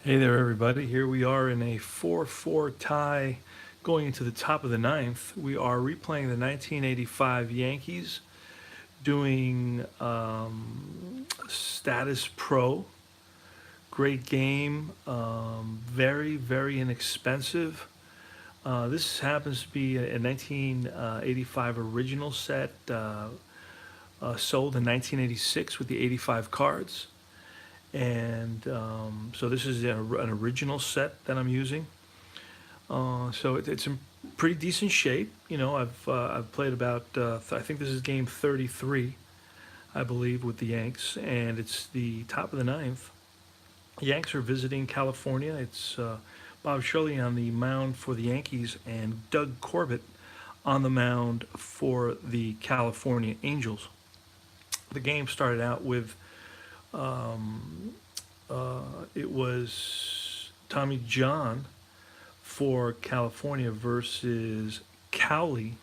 Hey there, everybody. Here we are in a 4-4 tie going into the top of the ninth. We are replaying the 1985 Yankees, doing Status Pro. Great game, very, very inexpensive. This happens to be a 1985 original set, sold in 1986 with the 85 cards. And so this is an original set that I'm using. So it's in pretty decent shape. You know, I've played about I think this is game 33, I believe, with the Yanks, and it's the top of the ninth. Yanks are visiting California. It's Bob Shirley on the mound for the Yankees and Doug Corbett on the mound for the California Angels. The game started out with it was Tommy John for California versus Cowley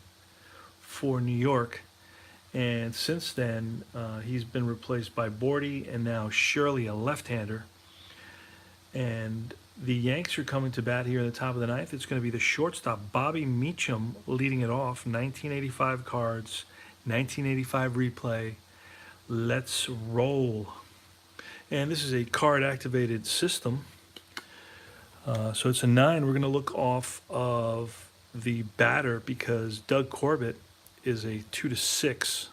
for New York. And since then, he's been replaced by Bordy and now Shirley, a left-hander. And the Yanks are coming to bat here in the top of the ninth. It's going to be the shortstop, Bobby Meacham, leading it off. 1985 cards, 1985 replay. Let's roll. And this is a card-activated system. So it's a 9. We're going to look off of the batter because Doug Corbett is a 2-6.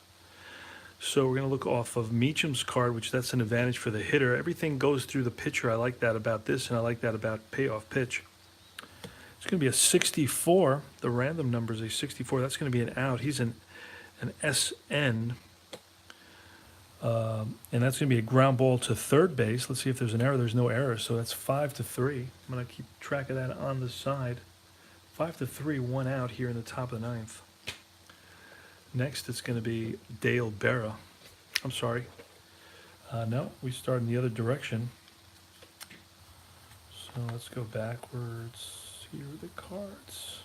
So we're going to look off of Meacham's card, which that's an advantage for the hitter. Everything goes through the pitcher. I like that about this, and I like that about payoff pitch. It's going to be a 64. The random number is a 64. That's going to be an out. He's an SN. And that's going to be a ground ball to third base. Let's see if there's an error. There's no error, so that's 5-3. I'm going to keep track of that on the side. 5-3, 1 out here in the top of the ninth. Next, it's going to be Dale Berra. I'm sorry. No, we start in the other direction. So let's go backwards. Here are the cards.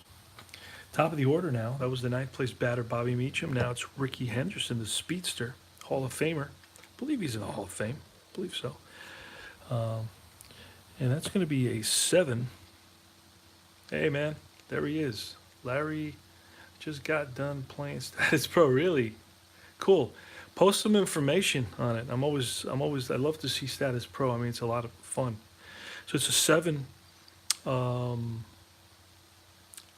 Top of the order now. That was the ninth place batter, Bobby Meacham. Now it's Rickey Henderson, the speedster, Hall of Famer. I believe he's in the Hall of Fame. I believe so. And that's going to be a 7. Hey, man, there he is. Larry just got done playing Status Pro. Really cool. Post some information on it. I love to see Status Pro. I mean, it's a lot of fun. So it's a 7. And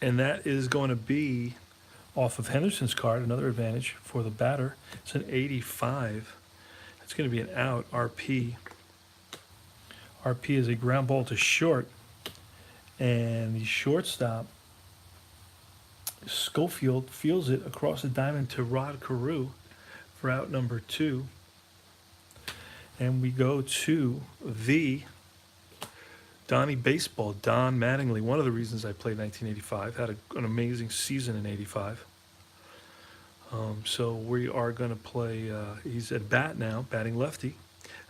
that is going to be off of Henderson's card, another advantage for the batter. It's an 85. It's going to be an out, RP. RP is a ground ball to short. And the shortstop, Schofield, fields it across the diamond to Rod Carew for out number 2. And we go to the Donnie Baseball, Don Mattingly. One of the reasons I played 1985. Had an amazing season in 85. So we are going to play, he's at bat now, batting lefty,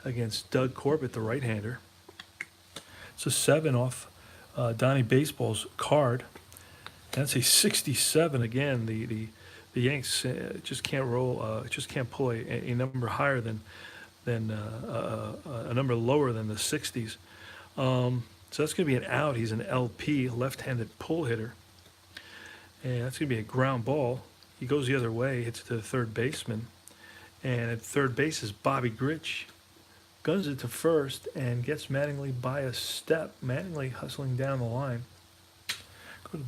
against Doug Corbett, the right-hander. It's a 7 off Donnie Baseball's card. That's a 67 again. The Yanks just can't roll, just can't pull a number higher than a number lower than the 60s. So that's going to be an out. He's an LP, left-handed pull hitter. And that's going to be a ground ball. He goes the other way, hits it to the third baseman. And at third base is Bobby Grich. Guns it to first and gets Mattingly by a step. Mattingly hustling down the line. We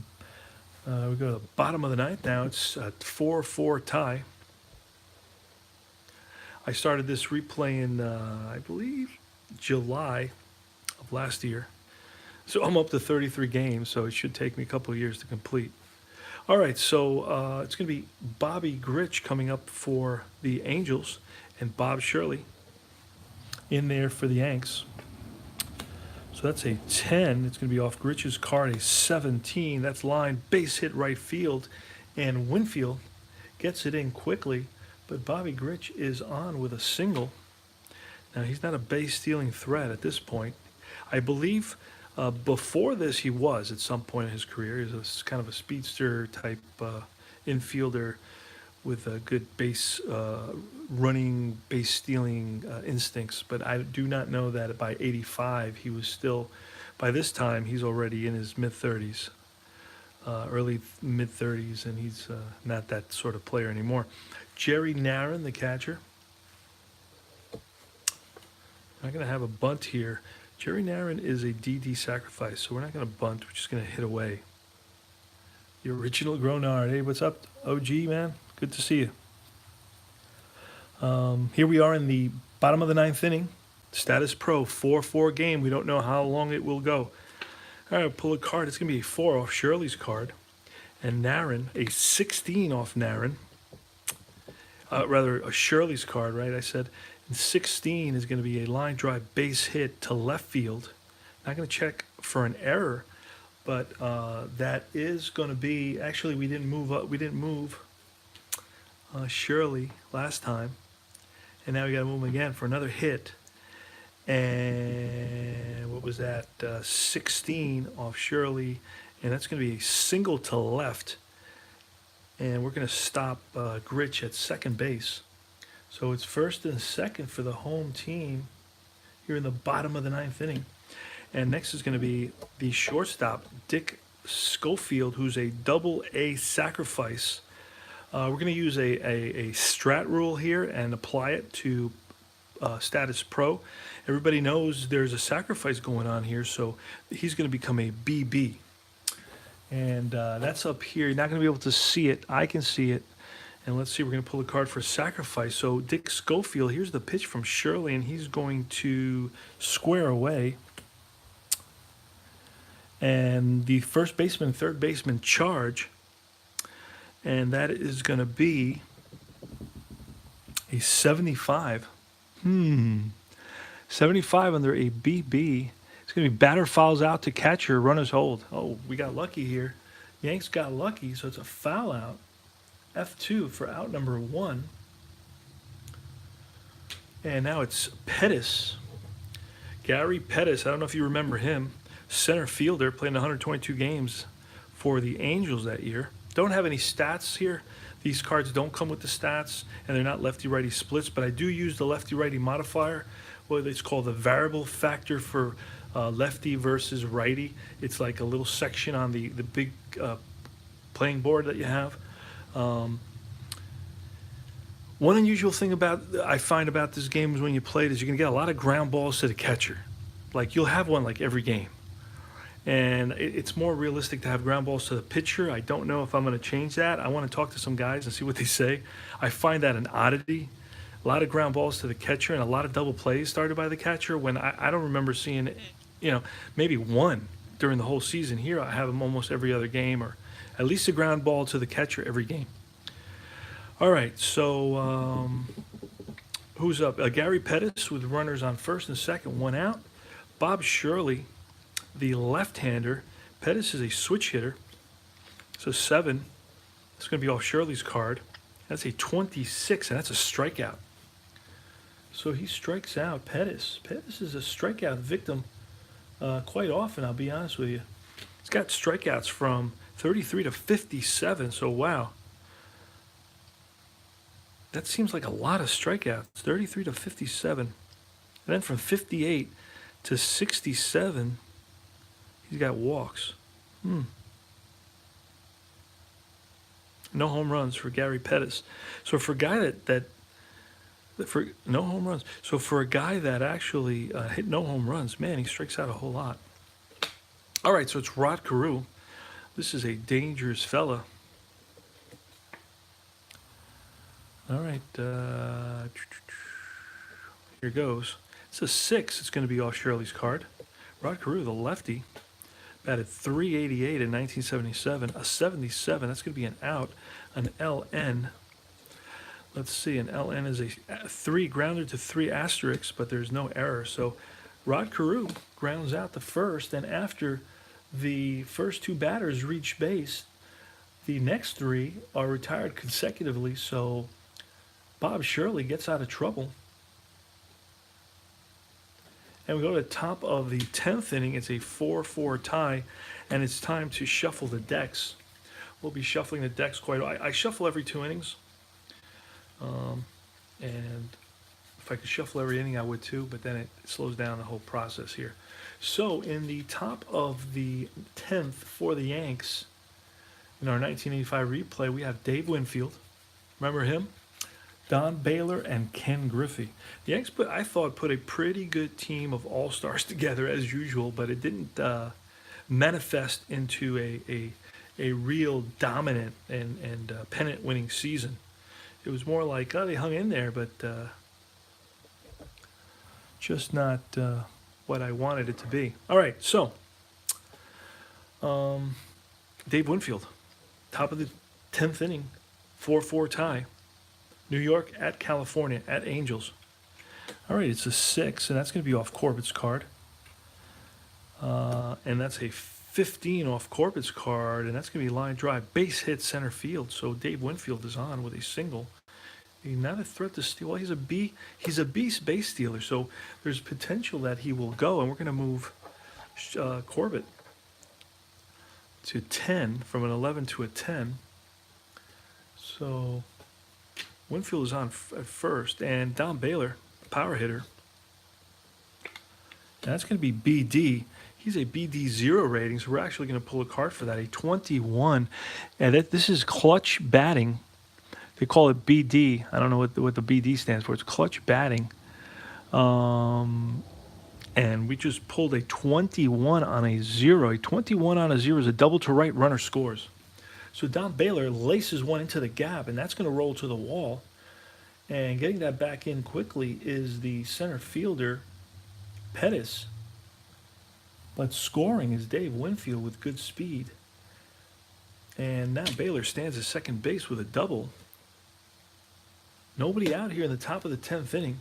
go to the bottom of the ninth now. It's a 4-4 tie. I started this replay in, I believe, July of last year. So I'm up to 33 games, so it should take me a couple of years to complete. All right, so it's going to be Bobby Grich coming up for the Angels and Bob Shirley in there for the Yanks. So that's a 10. It's going to be off Grich's card, a 17. That's line, base hit right field, and Winfield gets it in quickly, but Bobby Grich is on with a single. Now, he's not a base-stealing threat at this point. I believe before this he was at some point in his career. He was kind of a speedster type infielder with a good base running base stealing instincts, but I do not know that by 85 he was still. By this time, he's already in his mid 30s, early mid 30s, and he's not that sort of player anymore. Jerry Narron, the catcher. I'm not going to have a bunt here. Jerry Narron is a DD sacrifice, so we're not going to bunt. We're just going to hit away. The original Gronard. Hey, what's up, OG, man? Good to see you. Here we are in the bottom of the ninth inning. Status Pro, 4-4 game. We don't know how long it will go. All right, pull a card. It's going to be a 4 off Shirley's card. And Narron, a 16 off Narron. Rather, a Shirley's card, right? I said. And 16 is going to be a line drive base hit to left field. Not going to check for an error, but that is going to be. Actually, we didn't move up. We didn't move Shirley last time, and now we got to move him again for another hit. And what was that? 16 off Shirley, and that's going to be a single to left. And we're going to stop Grich at second base. So it's first and second for the home team here in the bottom of the ninth inning. And next is going to be the shortstop, Dick Schofield, who's a double-A sacrifice. We're going to use a strat rule here and apply it to Status Pro. Everybody knows there's a sacrifice going on here, so he's going to become a BB. And that's up here. You're not going to be able to see it. I can see it. And let's see, we're going to pull a card for sacrifice. So Dick Schofield, here's the pitch from Shirley, and he's going to square away. And the first baseman, third baseman charge. And that is going to be a 75. 75 under a BB. It's going to be batter fouls out to catcher, runners hold. Oh, we got lucky here. Yanks got lucky, so it's a foul out. F2 for out number 1. And now it's Pettis. Gary Pettis, I don't know if you remember him. Center fielder, playing 122 games for the Angels that year. Don't have any stats here. These cards don't come with the stats, and they're not lefty-righty splits, but I do use the lefty-righty modifier, what it's called the variable factor for lefty versus righty. It's like a little section on the big playing board that you have. One unusual thing I find about this game is when you play it is you're going to get a lot of ground balls to the catcher. Like you'll have one like every game. And it's more realistic to have ground balls to the pitcher. I don't know if I'm going to change that. I want to talk to some guys and see what they say. I find that an oddity. A lot of ground balls to the catcher and a lot of double plays started by the catcher when I don't remember seeing, maybe one during the whole season. Here I have them almost every other game, or at least a ground ball to the catcher every game. All right, so who's up? Gary Pettis with runners on first and second, 1 out. Bob Shirley, the left-hander. Pettis is a switch hitter. So 7. It's going to be off Shirley's card. That's a 26, and that's a strikeout. So he strikes out Pettis. Pettis is a strikeout victim quite often, I'll be honest with you. He's got strikeouts from 33 to 57, so wow. That seems like a lot of strikeouts, 33 to 57. And then from 58 to 67, he's got walks. No home runs for Gary Pettis. So for a guy for no home runs. So for a guy that actually hit no home runs, man, he strikes out a whole lot. All right, so it's Rod Carew. This is a dangerous fella. All right, here goes. It's a 6. It's going to be off Shirley's card. Rod Carew, the lefty, batted .388 in 1977. A 77. That's going to be an out. An LN. Let's see. An LN is a 3 grounder to 3 asterisks, but there's no error. So Rod Carew grounds out the first, and after the first 2 batters reach base, the next 3 are retired consecutively. So Bob Shirley gets out of trouble. And we go to the top of the 10th inning. It's a 4-4 tie, and it's time to shuffle the decks. We'll be shuffling the decks quite a while. I shuffle every 2 innings. And If I could shuffle every inning, I would too, but then it slows down the whole process here. So in the top of the 10th for the Yanks, in our 1985 replay, we have Dave Winfield. Remember him? Don Baylor and Ken Griffey. The Yanks, I thought, put a pretty good team of all-stars together as usual, but it didn't manifest into a real dominant and pennant-winning season. It was more like, oh, they hung in there, but just not what I wanted it to be. All right, so Dave Winfield, top of the 10th inning, 4-4 tie. New York at California at Angels. All right, it's a 6, and that's going to be off Corbett's card. And that's a 15 off Corbett's card, and that's going to be line drive, base hit center field. So Dave Winfield is on with a single. He's not a threat to steal. Well, he's a beast base stealer, so there's potential that he will go, and we're going to move Corbett to 10, from an 11 to a 10. So Winfield is on at first, and Don Baylor, power hitter. And that's going to be BD. He's a BD 0 rating, so we're actually going to pull a card for that, a 21. And this is clutch batting. They call it BD. I don't know what the BD stands for. It's clutch batting. And we just pulled a 21 on a 0. A 21 on a 0 is a double to right, runner scores. So Don Baylor laces one into the gap, and that's going to roll to the wall. And getting that back in quickly is the center fielder, Pettis. But scoring is Dave Winfield with good speed. And now Baylor stands at second base with a double. Nobody out here in the top of the 10th inning.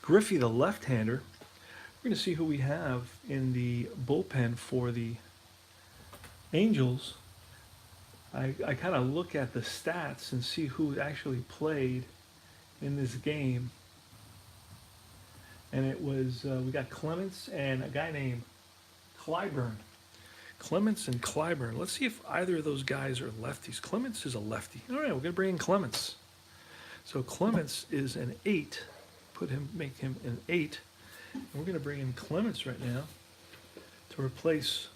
Griffey, the left-hander. We're going to see who we have in the bullpen for the Angels. I kind of look at the stats and see who actually played in this game. And it was, we got Clements and a guy named Clyburn. Clements and Clyburn. Let's see if either of those guys are lefties. Clements is a lefty. All right, we're going to bring in Clements. So Clements is an 8. Make him an 8. And we're going to bring in Clements right now to replace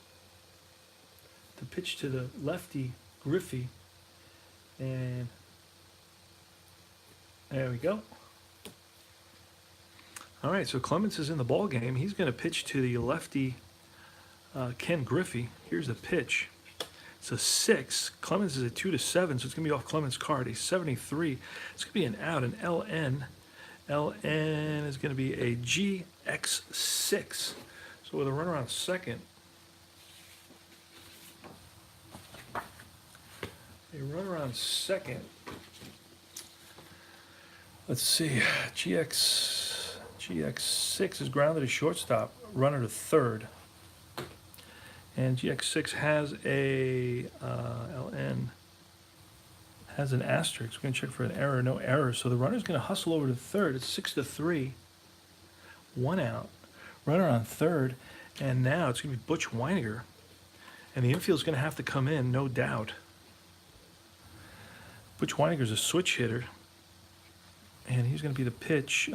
the pitch to the lefty Griffey. And there we go. All right, so Clements is in the ball game. He's going to pitch to the lefty Ken Griffey. Here's the pitch. It's a 6. Clements is a 2-7, so it's going to be off Clements' card. A 73. It's going to be an out, an LN. LN is going to be a GX6. So with a runner on second, let's see, GX6 is grounded to shortstop, runner to third. And GX6 has a LN, has an asterisk. We're going to check for an error, no error. So the runner's going to hustle over to third. It's 6-3, 1 out, runner on third. And now it's going to be Butch Weiniger. And the infield's going to have to come in, no doubt. Butch Weiniger's a switch hitter. And he's going to be the pitch.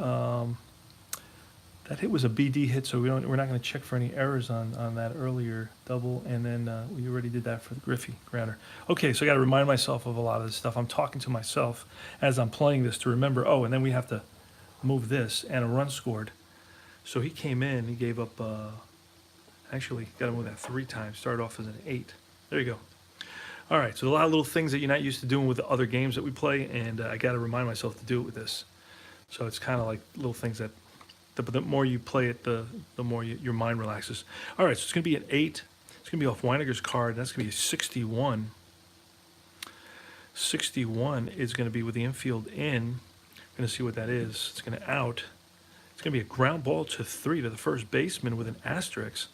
That hit was a BD hit, so we're not going to check for any errors on that earlier double, and then we already did that for the Griffey grounder. Okay, so I got to remind myself of a lot of this stuff. I'm talking to myself as I'm playing this to remember, oh, and then we have to move this, and a run scored. So he came in, he gave up, actually got to move that 3 times, started off as an 8. There you go. All right, so a lot of little things that you're not used to doing with the other games that we play, and I got to remind myself to do it with this. So it's kind of like little things that, but the more you play it, the more your mind relaxes. All right, so it's going to be an 8. It's going to be off Weiniger's card. That's going to be a 61. 61 is going to be with the infield in. We're going to see what that is. It's going to out. It's going to be a ground ball to 3 to the first baseman with an asterisk.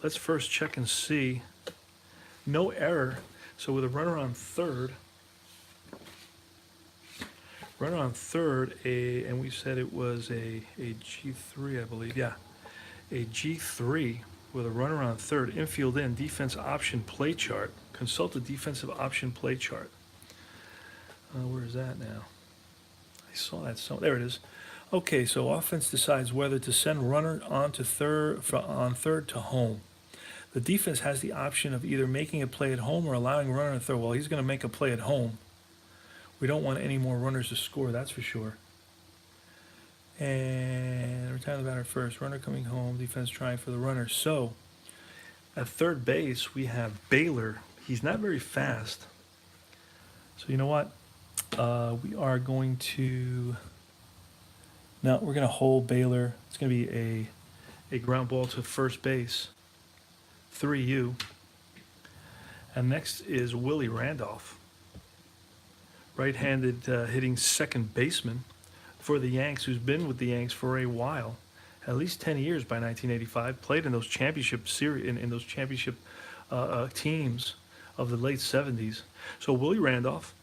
Let's first check and see. No error. So with a runner on third, and we said it was a G3, I believe. Yeah, a G3 with a runner on third, infield in, defense option play chart. Consult the defensive option play chart. Where is that now? I saw that. So there it is. Okay, so offense decides whether to send runner on to third to home. The defense has the option of either making a play at home or allowing runner to throw. Well, he's going to make a play at home. We don't want any more runners to score, that's for sure. And return the batter first. Runner coming home. Defense trying for the runner. So at third base, we have Baylor. He's not very fast. So you know what? We are going to... No, we're going to hold Baylor. It's going to be a ground ball to first base. 3-U. And next is Willie Randolph. Right-handed hitting second baseman for the Yanks, who's been with the Yanks for a while, at least 10 years by 1985, played in those championship series, in those championship teams of the late 70s. So Willie Randolph,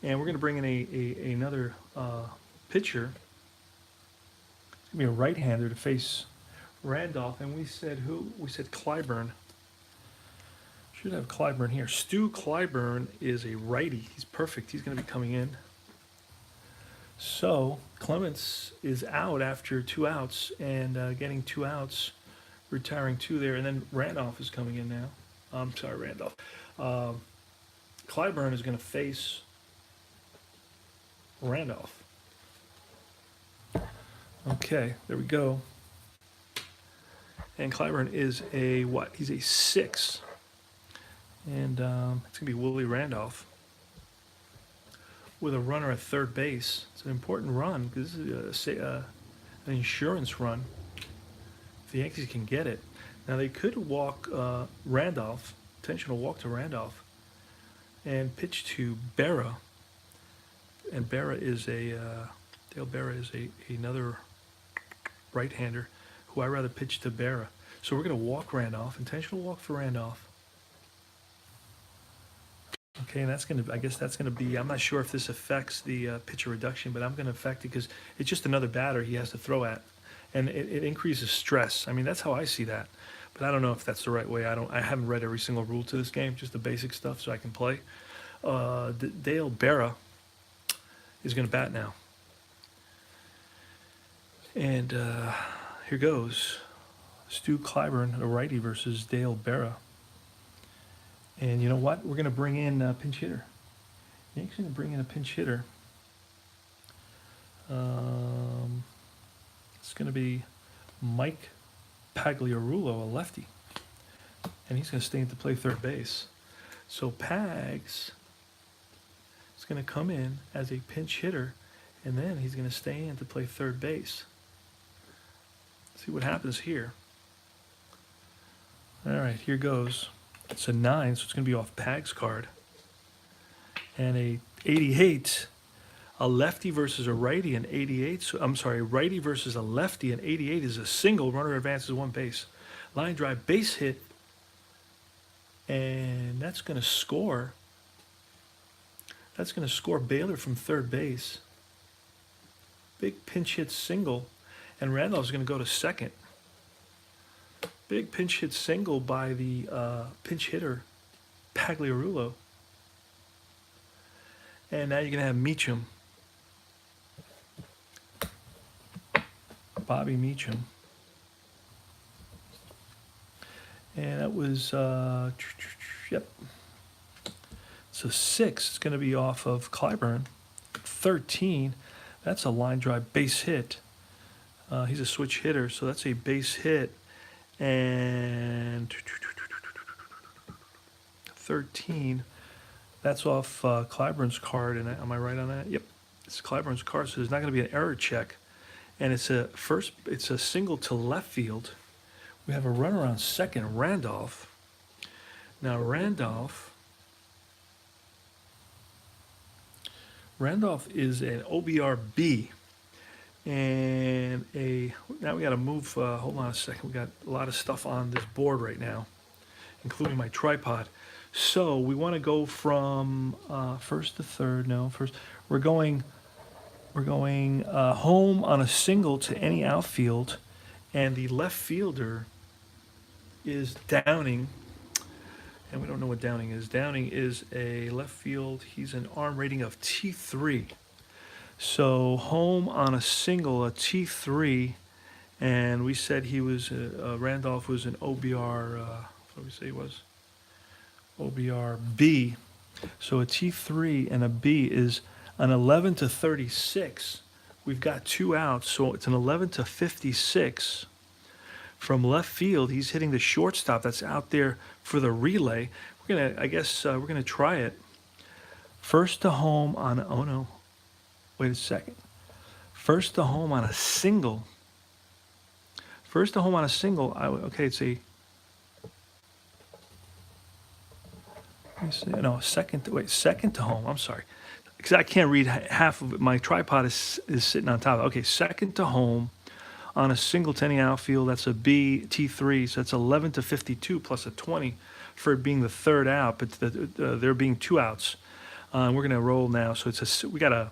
and we're going to bring in another pitcher. It's going to be a right-hander to face Randolph, and we said who? We said Clyburn. Should have Clyburn here. Stu Clyburn is a righty. He's perfect. He's going to be coming in. So Clements is out after 2 outs and getting 2 outs, retiring 2 there. And then Randolph is coming in now. I'm sorry, Randolph. Clyburn is going to face Randolph. Okay, there we go. And Clyburn is a what? He's a 6. And it's going to be Willie Randolph with a runner at third base. It's an important run because this is an insurance run. If the Yankees can get it. Now they could walk Randolph, intentional walk to Randolph, and pitch to Berra. And Berra is Dale Berra is another right-hander who I rather pitch to Berra. So we're going to walk Randolph, intentional walk for Randolph. Okay, and that's going to, I guess that's going to be, I'm not sure if this affects the pitcher reduction, but I'm going to affect it because it's just another batter he has to throw at. And it increases stress. I mean, that's how I see that. But I don't know if that's the right way. I haven't read every single rule to this game, just the basic stuff so I can play. Dale Berra is going to bat now. And here goes. Stu Clyburn, a righty, versus Dale Berra. And you know what? We're going to bring in a pinch hitter. Yankees going to bring in a pinch hitter. It's going to be Mike Pagliarulo, a lefty. And he's going to stay in to play third base. So Pags is going to come in as a pinch hitter, and then he's going to stay in to play third base. See what happens here. All right, here goes. It's a 9, so it's going to be off Pag's card. And a 88, a lefty versus a righty, and 88. So, I'm sorry, righty versus a lefty, and 88 is a single. Runner advances 1 base. Line drive, base hit. And that's going to score. That's going to score Baylor from third base. Big pinch hit single. And Randolph's going to go to second. Big pinch hit single by the pinch hitter, Pagliarulo. And now you're going to have Meacham. Bobby Meacham. And that was, yep. So 6, it's going to be off of Clyburn. 13, that's a line drive base hit. He's a switch hitter, so that's a base hit. And 13, that's off Clyburn's card. And am I right on that? Yep, it's Clyburn's card, so there's not going to be an error check. And it's a single to left field. We have a runner on second, Randolph. Now Randolph is an OBRB. And now we got to move, hold on a second, we got a lot of stuff on this board right now, including my tripod. So we want to go from first to third. No, first we're going home on a single to any outfield, and the left fielder is Downing, and we don't know what Downing is. Downing is a left field. He's an arm rating of T3. So home on a single, a T3, and we said he was, Randolph was an OBR, what did we say he was? OBR B. So a T3 and a B is an 11 to 36. We've got 2 outs, so it's an 11 to 56. From left field, he's hitting the shortstop that's out there for the relay. I guess we're gonna try it. First to home on, oh no, wait a second. First to home on a single. First to home on a single, okay, it's a, let me see, no, second to home, I'm sorry. Because I can't read half of it. My tripod is sitting on top of it. Okay, second to home on a single to any outfield, that's a B, T3, so that's 11 to 52 plus a 20 for it being the third out, but there being 2 outs. We're going to roll now, so we got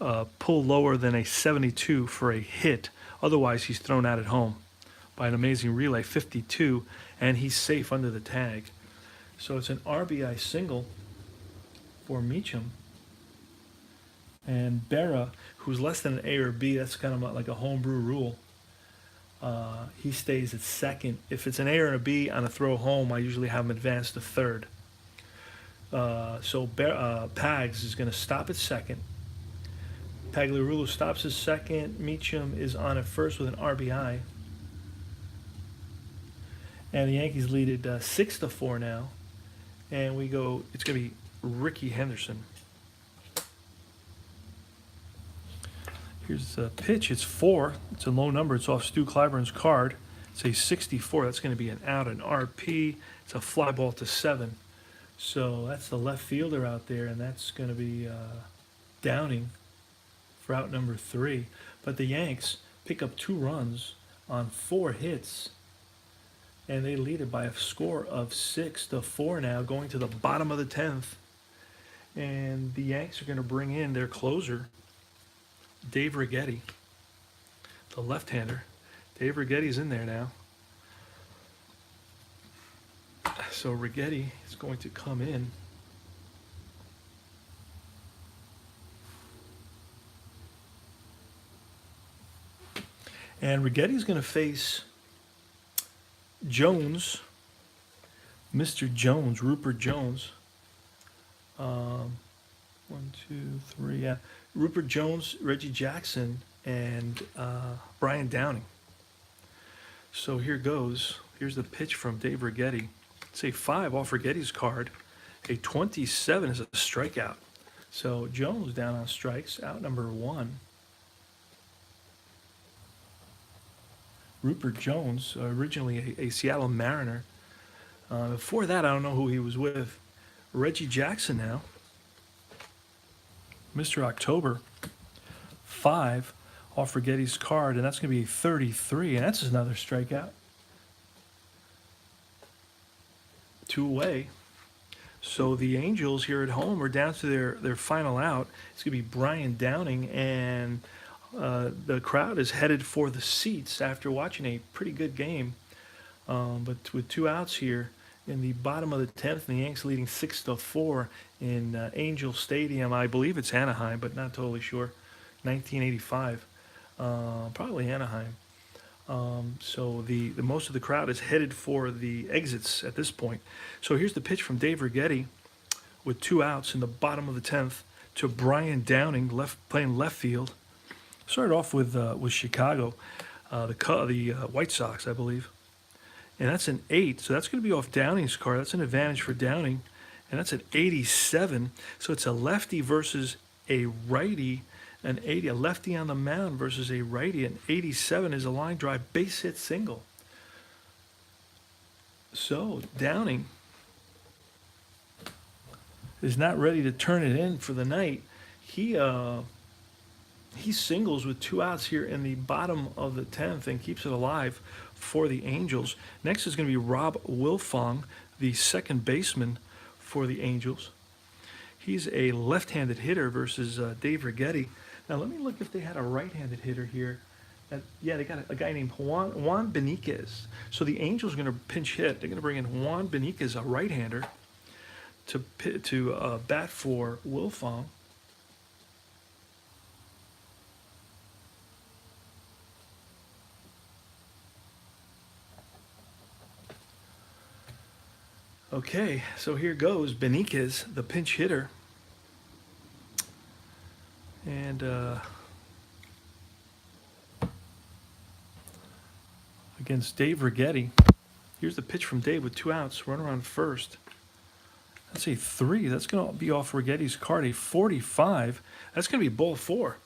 to pull lower than a 72 for a hit. Otherwise, he's thrown out at home by an amazing relay, 52, and he's safe under the tag. So it's an RBI single for Meacham. And Berra, who's less than an A or B, that's kind of like a homebrew rule. He stays at second. If it's an A or a B on a throw home, I usually have him advance to third. So Pags is going to stop at second. Pagliarulo stops at second. Meacham is on at first with an RBI. And the Yankees lead it 6-4 now. And we go, it's going to be Rickey Henderson. Here's the pitch. It's 4. It's a low number. It's off Stu Clyburn's card. It's a 64. That's going to be an out, an RP. It's a fly ball to 7. So that's the left fielder out there, and that's going to be Downing for out number 3. But the Yanks pick up 2 runs on 4 hits, and they lead it by a score of 6-4 now, going to the bottom of the 10th. And the Yanks are going to bring in their closer, Dave Righetti, the left-hander. Dave Righetti's in there now. So Righetti is going to come in. And Righetti's going to face Jones, Mr. Jones, Rupert Jones. 1, 2, 3, yeah. Rupert Jones, Reggie Jackson, and Brian Downing. So here goes. Here's the pitch from Dave Righetti. It's a 5 off Righetti's card. A 27 is a strikeout. So Jones down on strikes, out number 1. Rupert Jones, originally a Seattle Mariner. Before that, I don't know who he was with. Reggie Jackson now. Mr. October, 5 off Righetti's card, and that's going to be a 33, and that's another strikeout. 2 away. So the Angels here at home are down to their final out. It's going to be Brian Downing, and the crowd is headed for the seats after watching a pretty good game. But with 2 outs here in the bottom of the 10th, and the Yanks leading 6-4 in Angel Stadium. I believe it's Anaheim, but not totally sure. 1985, probably Anaheim. So the most of the crowd is headed for the exits at this point. So here's the pitch from Dave Righetti with 2 outs in the bottom of the 10th to Brian Downing, playing left field. Started off with Chicago, the White Sox, I believe. And that's an 8, so that's going to be off Downing's card. That's an advantage for Downing, and that's an 87. So it's a lefty versus a righty, an 80, a lefty on the mound versus a righty. An 87 is a line drive base hit single. So Downing is not ready to turn it in for the night. He singles with 2 outs here in the bottom of the 10th and keeps it alive for the Angels. Next is going to be Rob Wilfong, the second baseman for the Angels. He's a left-handed hitter versus Dave Righetti. Now let me look if they had a right-handed hitter here. Yeah, they got a guy named Juan Beniquez. So the Angels are going to pinch hit. They're going to bring in Juan Beniquez, a right-hander, to bat for Wilfong. Okay, so here goes Beniquez, the pinch hitter. And against Dave Righetti. Here's the pitch from Dave with 2 outs, runner on first. That's a 3. That's going to be off Righetti's card, a 45. That's going to be ball 4.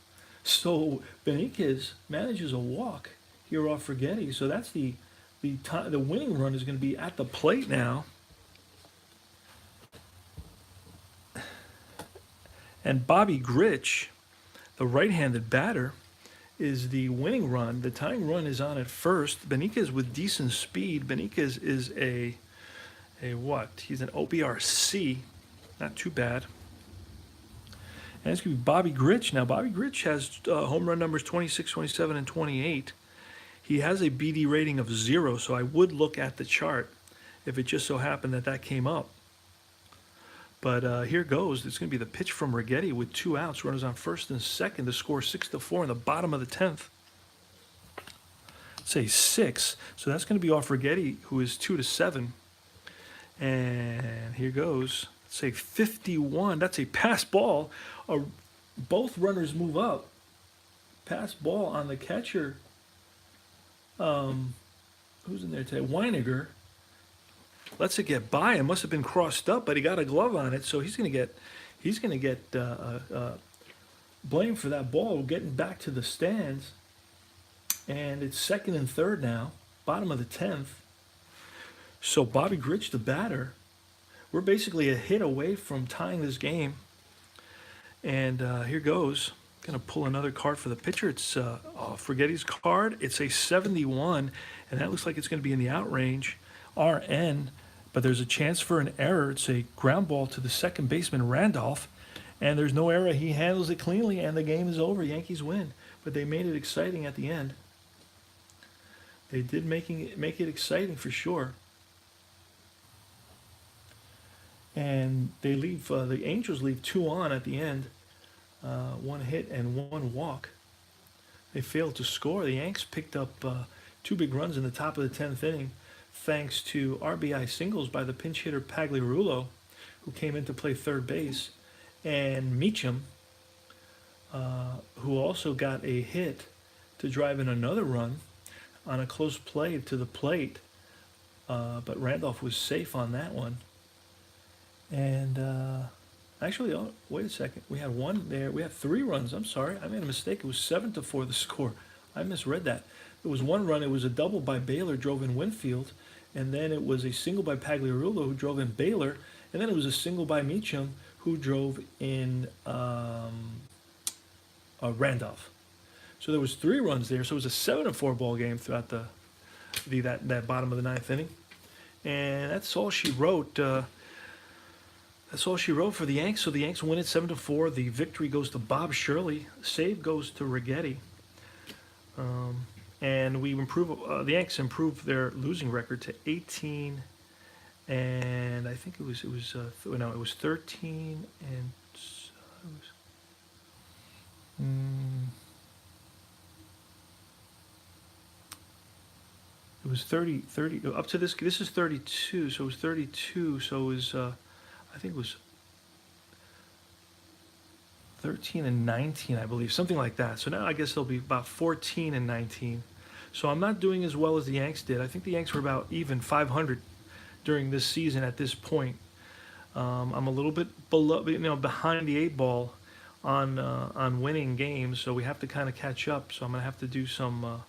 So Beniquez manages a walk here off Righetti. So that's the winning run is going to be at the plate now. And Bobby Grich, the right-handed batter, is the winning run. The tying run is on at first. Beniquez with decent speed. Beniquez is a what? He's an OBRC. Not too bad. And it's going to be Bobby Grich. Now, Bobby Grich has home run numbers 26, 27, and 28. He has a BD rating of 0, so I would look at the chart if it just so happened that came up. But here goes. It's going to be the pitch from Righetti with 2 outs. Runners on first and second to score 6-4 in the bottom of the 10th. Say 6. So that's going to be off Righetti, who is 2-7. And here goes. Say 51. That's a pass ball. Both runners move up. Pass ball on the catcher. Who's in there today? Weiniger. Lets it get by. It must have been crossed up, but he got a glove on it, so he's going to get blamed for that ball getting back to the stands. And it's second and third now, bottom of the 10th. So Bobby Grich, the batter, we're basically a hit away from tying this game. And here goes. Going to pull another card for the pitcher. It's Righetti's card. It's a 71, and that looks like it's going to be in the out range. RN, but there's a chance for an error. It's a ground ball to the second baseman, Randolph, and there's no error. He handles it cleanly, and the game is over. Yankees win, but they made it exciting at the end. They did make it exciting for sure. And they leave. The Angels leave 2 on at the end, 1 hit and 1 walk. They failed to score. The Yanks picked up 2 big runs in the top of the 10th inning, thanks to RBI singles by the pinch hitter Pagliarulo, who came in to play third base, and Meacham, who also got a hit to drive in another run on a close play to the plate, but Randolph was safe on that one. And actually, oh, wait a second, we had 1 there. We had 3 runs. I'm sorry, I made a mistake. It was 7-4 the score. I misread that. There was 1 run. It was a double by Baylor, drove in Winfield. And then it was a single by Pagliarulo, who drove in Baylor. And then it was a single by Meacham, who drove in Randolph. So there was 3 runs there. So it was a 7-4 ball game throughout that bottom of the 9th inning. And that's all she wrote. That's all she wrote for the Yanks. So the Yanks win it 7-4. The victory goes to Bob Shirley. Save goes to Righetti. And we improve. The Yanks improve their losing record to 18, and I think it was 13 and it was 30 up to this. This is 32, so it was 32. So it was I think it was 13 and 19, I believe, something like that. So now I guess they'll be about 14 and 19. So I'm not doing as well as the Yanks did. I think the Yanks were about even 500 during this season at this point. I'm a little bit behind the 8 ball on winning games, so we have to kind of catch up. So I'm gonna have to do some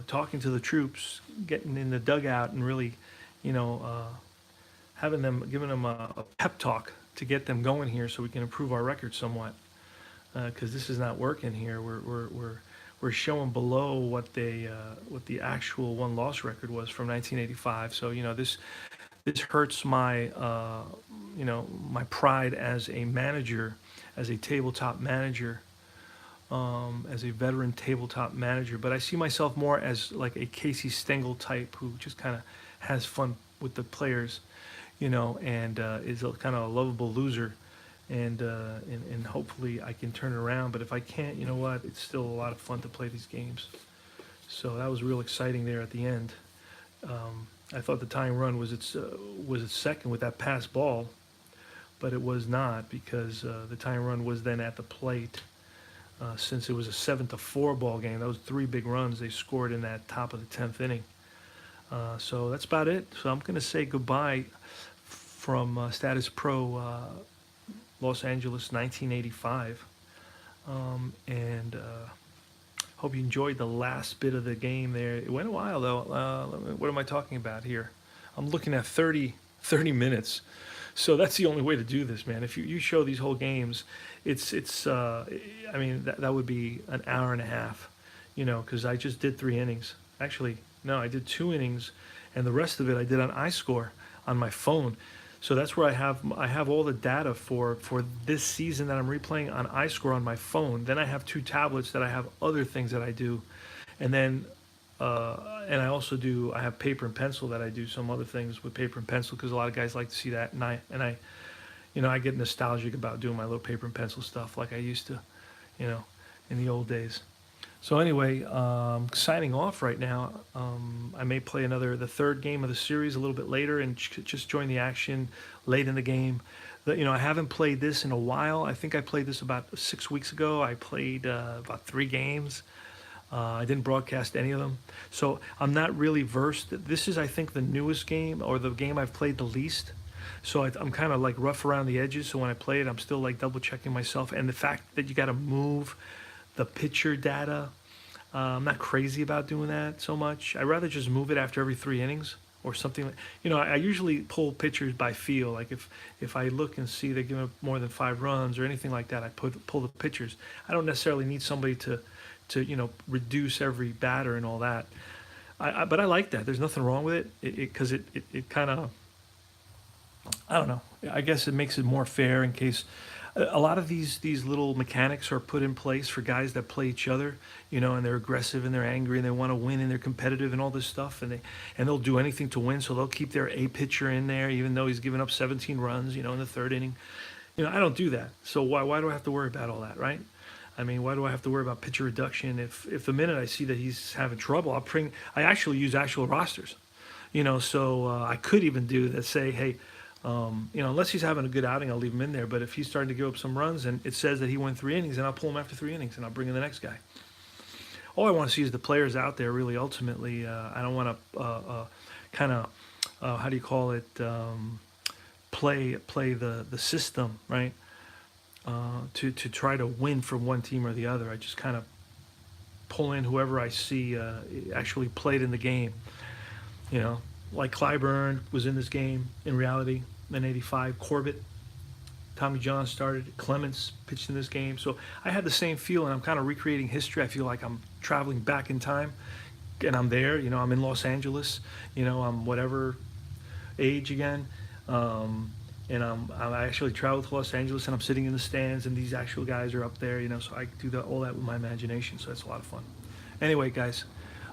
talking to the troops, getting in the dugout, and really, giving them a pep talk to get them going here, so we can improve our record somewhat. Because this is not working here. We're showing below what the actual 1-loss record was from 1985. So this hurts my my pride as a manager, as a tabletop manager, as a veteran tabletop manager. But I see myself more as like a Casey Stengel type, who just kind of has fun with the players, and is a kind of a lovable loser. And hopefully I can turn it around. But if I can't, you know what? It's still a lot of fun to play these games. So that was real exciting there at the end. I thought the tying run was its second with that pass ball, but it was not because the tying run was then at the plate. Since it was a 7-4 ball game, those three big runs they scored in that top of the 10th inning. So that's about it. So I'm going to say goodbye from Status Pro Los Angeles 1985. And hope you enjoyed the last bit of the game there. It went a while, though. What am I talking about here? I'm looking at 30 minutes. So that's the only way to do this, man. If you show these whole games, I mean, that would be an hour and a half, because I just did 3 innings. Actually, no, I did 2 innings, and the rest of it I did on iScore on my phone. So that's where I have all the data for this season that I'm replaying on iScore on my phone. Then I have 2 tablets that I have other things that I do, and then and I have paper and pencil that I do some other things with paper and pencil because a lot of guys like to see that, and I get nostalgic about doing my little paper and pencil stuff like I used to, in the old days. So anyway, signing off right now. I may play the third game of the series a little bit later and just join the action late in the game. I haven't played this in a while. I think I played this about 6 weeks ago. I played about 3 games. I didn't broadcast any of them. So I'm not really versed. This is, I think, the newest game or the game I've played the least. So I'm kind of like rough around the edges. So when I play it, I'm still like double checking myself. And the fact that you got to move the pitcher data, I'm not crazy about doing that so much. I'd rather just move it after every 3 innings or something. I usually pull pitchers by feel. Like if I look and see they give up more than 5 runs or anything like that, I pull the pitchers. I don't necessarily need somebody to reduce every batter and all that. But I like that. There's nothing wrong with it because it kind of, I don't know. I guess it makes it more fair in case a lot of these little mechanics are put in place for guys that play each other, and they're aggressive and they're angry and they want to win and they're competitive and all this stuff and they'll do anything to win. So they'll keep their A pitcher in there even though he's given up 17 runs, in the 3rd inning. I don't do that. So why do I have to worry about all that, right? I mean, why do I have to worry about pitcher reduction? If the minute I see that he's having trouble, I actually use actual rosters, so I could even do that, say, hey, unless he's having a good outing, I'll leave him in there. But if he's starting to give up some runs and it says that he went 3 innings, then I'll pull him after 3 innings and I'll bring in the next guy. All I want to see is the players out there, really, ultimately. I don't want to kind of, how do you call it, play the system, right? To try to win from one team or the other. I just kind of pull in whoever I see actually played in the game. Like Clyburn was in this game in reality in '85. Corbett, Tommy John started. Clemens pitched in this game. So I had the same feel, and I'm kind of recreating history. I feel like I'm traveling back in time, and I'm there. I'm in Los Angeles. I'm whatever age again. And I actually traveled to Los Angeles, and I'm sitting in the stands, and these actual guys are up there, so I do all that with my imagination, so that's a lot of fun. Anyway, guys,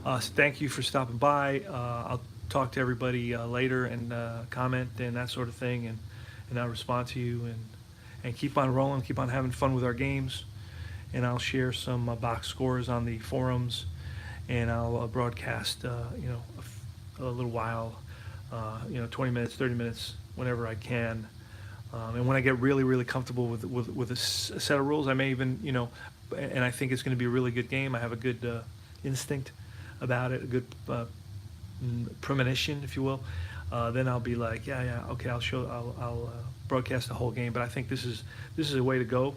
thank you for stopping by. I'll talk to everybody later and comment and that sort of thing, and I'll respond to you, and keep on rolling, keep on having fun with our games, and I'll share some box scores on the forums, and I'll broadcast, a little while, 20 minutes, 30 minutes, whenever I can. And when I get really, really comfortable with a set of rules, I may even, and I think it's going to be a really good game. I have a good instinct about it, a good premonition, if you will. Then I'll be like, okay, I'll broadcast the whole game. But I think this is a way to go.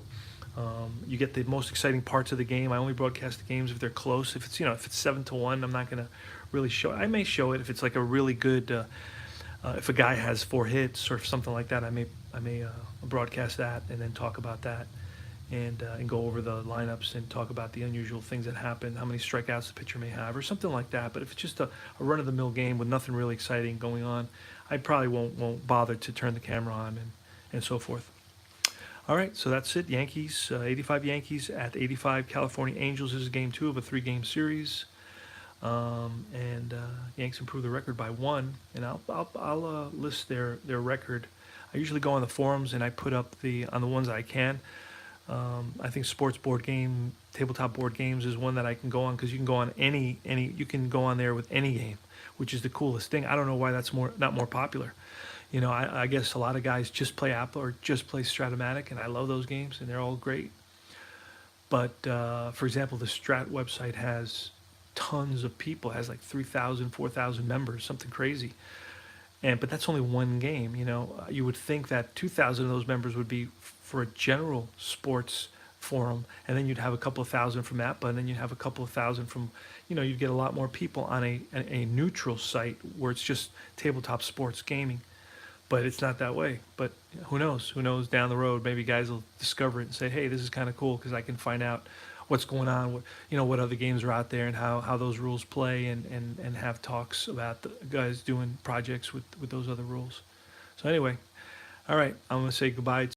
You get the most exciting parts of the game. I only broadcast the games if they're close. If it's if it's 7-1, I'm not going to really show it. I may show it if it's like a really good. If a guy has 4 hits or something like that, I may broadcast that and then talk about that and go over the lineups and talk about the unusual things that happen, how many strikeouts the pitcher may have or something like that. But if it's just a run-of-the-mill game with nothing really exciting going on, I probably won't bother to turn the camera on and so forth. All right, so that's it. Yankees, 85 Yankees at 85 California Angels. This is game 2 of a 3-game series. Yanks improve the record by 1, and I'll list their record. I usually go on the forums and I put up on the ones I can. I think Sports Board Game Tabletop Board Games is one that I can go on because you can go on you can go on there with any game, which is the coolest thing. I don't know why that's not more popular. You know, I guess a lot of guys just play Apple or just play Stratomatic, and I love those games, and they're all great. But for example, the Strat website has tons of people, it has like 3,000, 4,000 members, something crazy. But that's only one game. You know, you would think that 2,000 of those members would be for a general sports forum, and then you'd have a couple of thousand from APBA, and then you'd have a couple of thousand from, you know, you'd get a lot more people on a neutral site where it's just tabletop sports gaming. But it's not that way. But who knows? Who knows down the road? Maybe guys will discover it and say, hey, this is kind of cool because I can find out what's going on, what other games are out there and how those rules play, and have talks about the guys doing projects with those other rules. So anyway, all right, I'm going to say goodbye